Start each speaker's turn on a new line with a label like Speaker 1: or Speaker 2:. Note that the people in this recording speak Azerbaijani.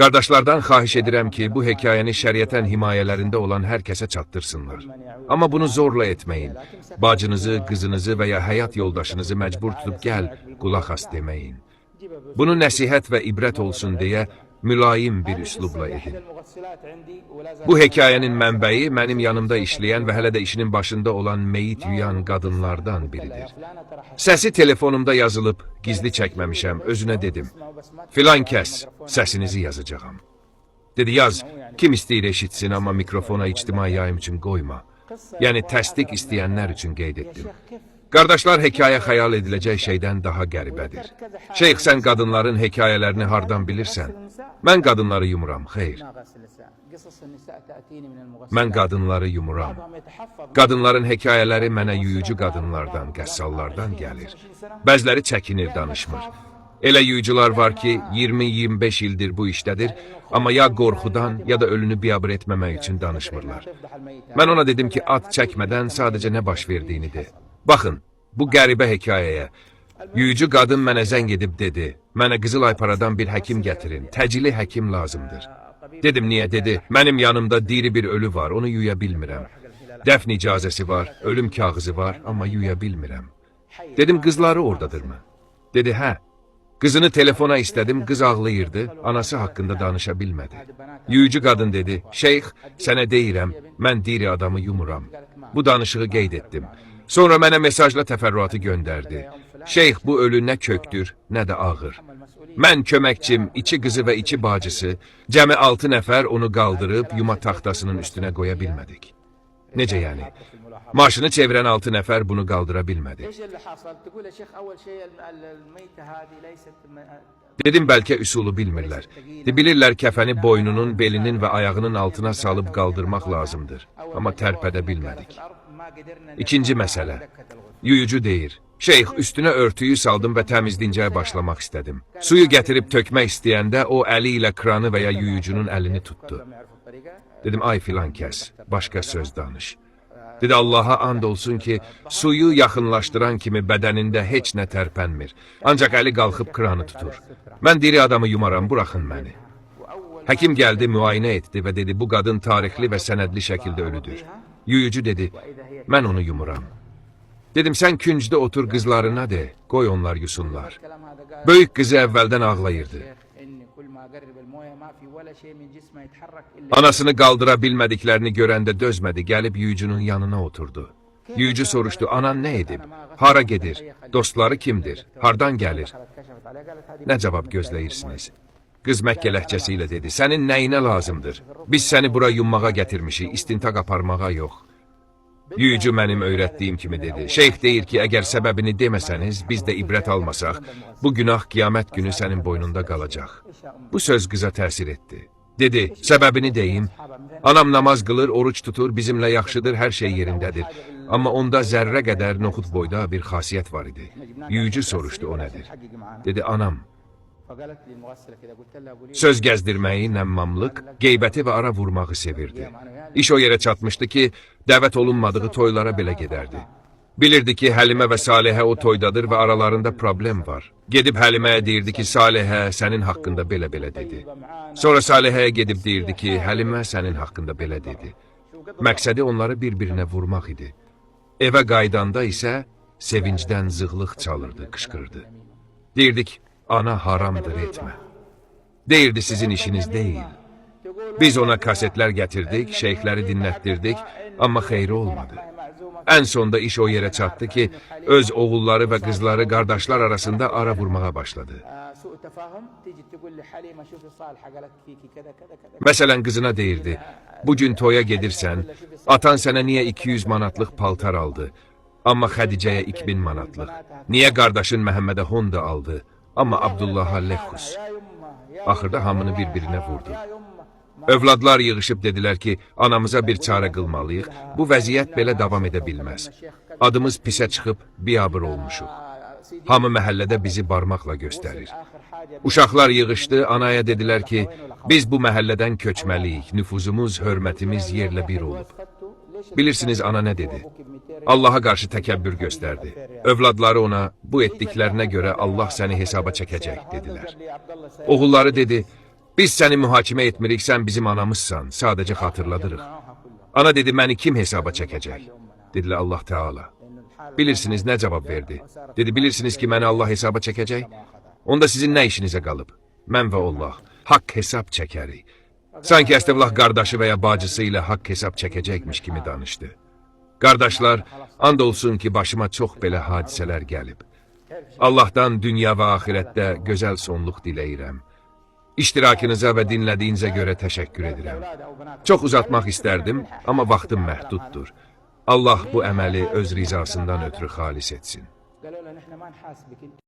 Speaker 1: Qardaşlardan xahiş edirəm ki, bu hekayəni şəriətən himayələrində olan hər kəsə çatdırsınlar. Amma bunu zorla etməyin. Bacınızı, qızınızı və ya həyat yoldaşınızı məcbur tutub gəl, qulaq as deməyin. Bunu nəsihət və ibrət olsun deyə mülayim bir üslubla edin. Bu hekayənin mənbəyi mənim yanımda işləyən və hələ də işinin başında olan meyit yuyan qadınlardan biridir. Səsi telefonumda yazılıb, gizli çəkməmişəm, özünə dedim. Filan kəs, səsinizi yazacağam. Dedi, yaz, kim istəyir eşitsin, amma mikrofona ictimai yayım üçün qoyma. Yəni, təsdiq istəyənlər üçün qeyd etdim. Qardaşlar, hekayə xəyal ediləcək şeydən daha qəribədir. Şeyx, sən qadınların hekayələrini hardan bilirsən? Mən qadınları yumuram, xeyr. Mən qadınları yumuram. Qadınların hekayələri mənə yuyucu qadınlardan, qəssallardan gəlir. Bəziləri çəkinir, danışmır. Elə yuyucular var ki, 20-25 ildir bu işdədir, amma ya qorxudan, ya da ölünü biabır etməmək üçün danışmırlar. Mən ona dedim ki, ad çəkmədən sadəcə nə baş verdiyini de. Baxın, bu qəribə hekayəyə. Yuyucu qadın mənə zəng edib dedi, mənə Qızılay paradan bir həkim gətirin, təcili həkim lazımdır. Dedim, niyə? Dedi, mənim yanımda diri bir ölü var, onu yuya bilmirəm. Dəfn icazəsi var, ölüm kağızı var, amma yuya bilmirəm. Dedim, qızları oradadırmı? Dedi, hə. Qızını telefona istədim, qız ağlayırdı, anası haqqında danışa bilmədi. Yuyucu qadın dedi, şeyx, sənə deyirəm, mən diri adamı yumuram. Bu danışığı qeyd etdim. Sonra mənə mesajla təfərrüatı göndərdi. Şeyx, bu ölü nə kökdür, nə də ağır. Mən köməkçim, 2 qızı və 2 bacısı, cəmi 6 nəfər onu qaldırıb yuma taxtasının üstünə qoya bilmədik. Necə yəni? Maşını çevirən 6 nəfər bunu qaldıra bilmədi. Dedim, bəlkə üsulu bilmirlər. Bilirlər kəfəni boynunun, belinin və ayağının altına salıb qaldırmaq lazımdır. Amma tərpədə bilmədik. İkinci məsələ. Yuyucu deyir. Şeyx, üstünə örtüyü saldım və təmizlincəyə başlamaq istədim. Suyu gətirib tökmək istəyəndə o əli ilə kranı və ya yuyucunun əlini tutdu. Dedim, ay filan kəs, başqa söz danış. Dedi, Allaha and olsun ki, suyu yaxınlaşdıran kimi bədənində heç nə tərpənmir. Ancaq əli qalxıb kranı tutur. Mən diri adamı yumaram, buraxın məni. Həkim gəldi, müayinə etdi və dedi, bu qadın tarixli və sənədli şəkildə ölüdür. Yuyucu dedi, mən onu yumuram. Dedim, sən küncdə otur qızlarına de, qoy onlar yusunlar. Böyük qızı əvvəldən ağlayırdı. Anasını qaldıra bilmədiklərini görəndə dözmədi, gəlib yuyucunun yanına oturdu. Yuyucu soruşdu, anan nə edib? Hara gedir? Dostları kimdir? Hardan gəlir? Nə cavab gözləyirsiniz? Qız Məkkə ləhcəsi ilə dedi, sənin nəyinə lazımdır? Biz səni bura yummağa gətirmişik, istintaq aparmağa yox. Yuyucu mənim öyrətdiyim kimi dedi. Şeyx deyir ki, əgər səbəbini deməsəniz, biz də ibrət almasaq, bu günah qiyamət günü sənin boynunda qalacaq. Bu söz qıza təsir etdi. Dedi, səbəbini deyim, anam namaz qılır, oruç tutur, bizimlə yaxşıdır, hər şey yerindədir. Amma onda zərrə qədər noxud boyda bir xasiyyət var idi. Yuyucu soruşdu, o nədir? Dedi, anam. Söz gəzdirməyi, nəmmamlıq, qeybəti və ara vurmağı sevirdi. İş o yerə çatmışdı ki, dəvət olunmadığı toylara belə gedərdi. Bilirdi ki, Həlimə və Salihə o toydadır və aralarında problem var. Gedib Həliməyə deyirdi ki, Salihə sənin haqqında belə-belə dedi. Sonra Salihəyə gedib deyirdi ki, Həlimə sənin haqqında belə dedi. Məqsədi onları bir-birinə vurmaq idi. Evə qaydanda isə sevincdən zığlıq çalırdı, qışqırdı. Deyirdik, ana haramdır etmə. Deyirdi, sizin işiniz deyil. Biz ona kasetlər gətirdik, şeyxləri dinlətdirdik, amma xeyri olmadı. Ən sonda iş o yerə çatdı ki, öz oğulları və qızları qardaşlar arasında ara vurmağa başladı. Məsələn, qızına deyirdi, bu gün toya gedirsən, atan sənə niyə 200 manatlıq paltar aldı, amma Xədicəyə 2000 manatlıq. Niyə qardaşın Məhəmmədə Honda aldı, amma Abdullaha Lexus. Axırda hamını bir-birinə vurdu. Övladlar yığışıb dedilər ki, anamıza bir çarə qılmalıyıq, bu vəziyyət belə davam edə bilməz. Adımız pisə çıxıb biabır olmuşuq. Hamı məhəllədə bizi barmaqla göstərir. Uşaqlar yığışdı, anaya dedilər ki, biz bu məhəllədən köçməliyik, nüfuzumuz, hörmətimiz yerlə bir olub. Bilirsiniz, ana nə dedi? Allaha qarşı təkəbbür göstərdi. Övladları ona, bu etdiklərinə görə Allah səni hesaba çəkəcək, dedilər. Oğulları dedi, Biz səni mühakimə etmirik, sən bizim anamızsan, sadəcə xatırladırıq. Ana dedi, məni kim hesaba çəkəcək? Dedilər, Allah Teala. Bilirsiniz nə cavab verdi? Dedi, bilirsiniz ki, məni Allah hesaba çəkəcək? Onda sizin nə işinizə qalıb? Mən və Allah haqq hesab çəkərik. Sanki Əstəvlah qardaşı və ya bacısı ilə haqq hesab çəkəcəkmiş kimi danışdı. Qardaşlar, and olsun ki, başıma çox belə hadisələr gəlib. Allahdan dünya və axirətdə gözəl sonluq diləyirəm. İştirakınıza və dinlədiyinizə görə təşəkkür edirəm. Çox uzatmaq istərdim, amma vaxtım məhduddur. Allah bu əməli öz rizasından ötürü xalis etsin.